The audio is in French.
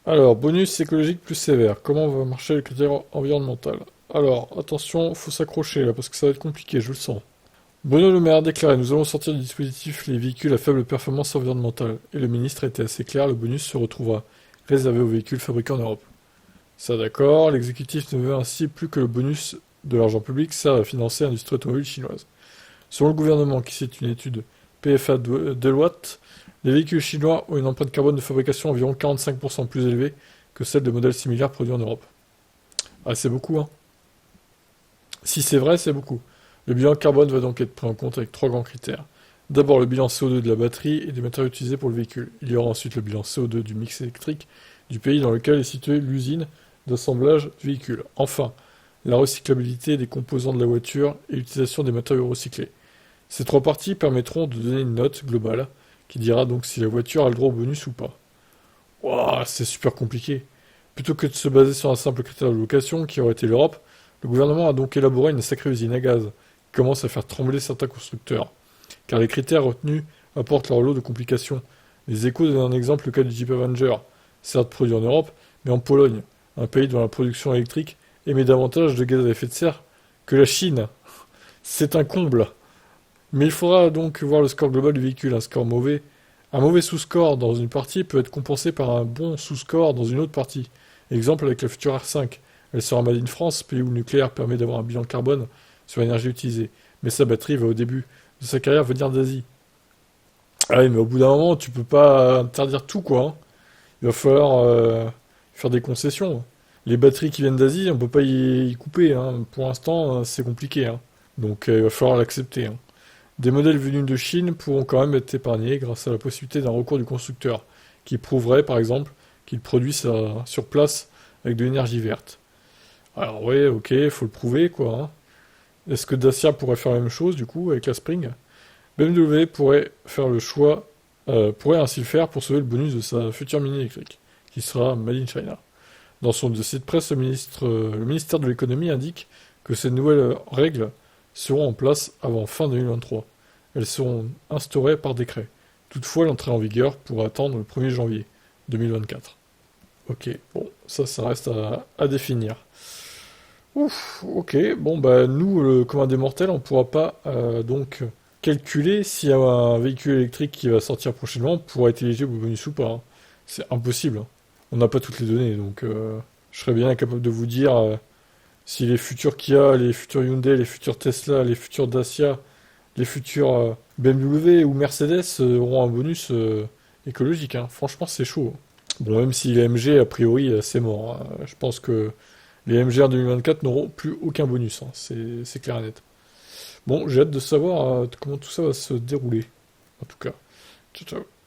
Alors, bonus écologique plus sévère. Comment va marcher le critère environnemental? Alors, attention, faut s'accrocher là, parce que ça va être compliqué, je le sens. Bruno Le Maire a déclaré: nous allons sortir du dispositif les véhicules à faible performance environnementale. Et le ministre a été assez clair, le bonus se retrouvera réservé aux véhicules fabriqués en Europe. Ça d'accord, l'exécutif ne veut ainsi plus que le bonus de l'argent public serve à financer l'industrie automobile chinoise. Selon le gouvernement, qui cite une étude PFA Deloitte, les véhicules chinois ont une empreinte carbone de fabrication environ 45% plus élevée que celle de modèles similaires produits en Europe. Ah, c'est beaucoup, hein. Si c'est vrai, c'est beaucoup. Le bilan carbone va donc être pris en compte avec trois grands critères. D'abord, le bilan CO2 de la batterie et des matériaux utilisés pour le véhicule. Il y aura ensuite le bilan CO2 du mix électrique du pays dans lequel est située l'usine d'assemblage du véhicule. Enfin, la recyclabilité des composants de la voiture et l'utilisation des matériaux recyclés. Ces trois parties permettront de donner une note globale qui dira donc si la voiture a le droit au bonus ou pas. Ouah, c'est super compliqué. Plutôt que de se baser sur un simple critère de location qui aurait été l'Europe, le gouvernement a donc élaboré une sacrée usine à gaz qui commence à faire trembler certains constructeurs. Car les critères retenus apportent leur lot de complications. Les Échos donnent un exemple, le cas du Jeep Avenger, certes produit en Europe, mais en Pologne, un pays dont la production électrique émet davantage de gaz à effet de serre que la Chine. C'est un comble. Mais il faudra donc voir le score global du véhicule. Un score mauvais, un mauvais sous-score dans une partie peut être compensé par un bon sous-score dans une autre partie. Exemple avec la future R5. Elle sera made in France, pays où le nucléaire permet d'avoir un bilan carbone sur l'énergie utilisée. Mais sa batterie va au début de sa carrière venir d'Asie. Ah oui, mais au bout d'un moment, tu peux pas interdire tout, quoi, hein. Il va falloir faire des concessions. Les batteries qui viennent d'Asie, on peut pas y couper, hein. Pour l'instant, c'est compliqué, hein. Donc il va falloir l'accepter, hein. Des modèles venus de Chine pourront quand même être épargnés grâce à la possibilité d'un recours du constructeur, qui prouverait par exemple qu'il produit ça sur place avec de l'énergie verte. Alors ouais, ok, il faut le prouver quoi, hein. Est-ce que Dacia pourrait faire la même chose du coup avec la Spring? BMW pourrait faire le choix, pourrait ainsi le faire pour sauver le bonus de sa future Mini électrique, qui sera Made in China. Dans son dossier de presse, le ministère de l'économie indique que ces nouvelles règles seront en place avant fin 2023. Elles seront instaurées par décret. Toutefois, l'entrée en vigueur pourra attendre le 1er janvier 2024. Ok, bon, ça reste à définir. Ouf, ok, bon, bah nous, le commun des mortels, on pourra pas donc calculer si un véhicule électrique qui va sortir prochainement pourra être éligible au bonus ou pas, hein. C'est impossible, hein. On n'a pas toutes les données, donc je serais bien incapable de vous dire si les futurs Kia, les futurs Hyundai, les futurs Tesla, les futurs Dacia, les futurs BMW ou Mercedes auront un bonus écologique, hein. Franchement, c'est chaud, hein. Bon, même si les MG, a priori, c'est mort, hein. Je pense que les MG en 2024 n'auront plus aucun bonus, hein. C'est clair et net. Bon, j'ai hâte de savoir comment tout ça va se dérouler. En tout cas, ciao ciao.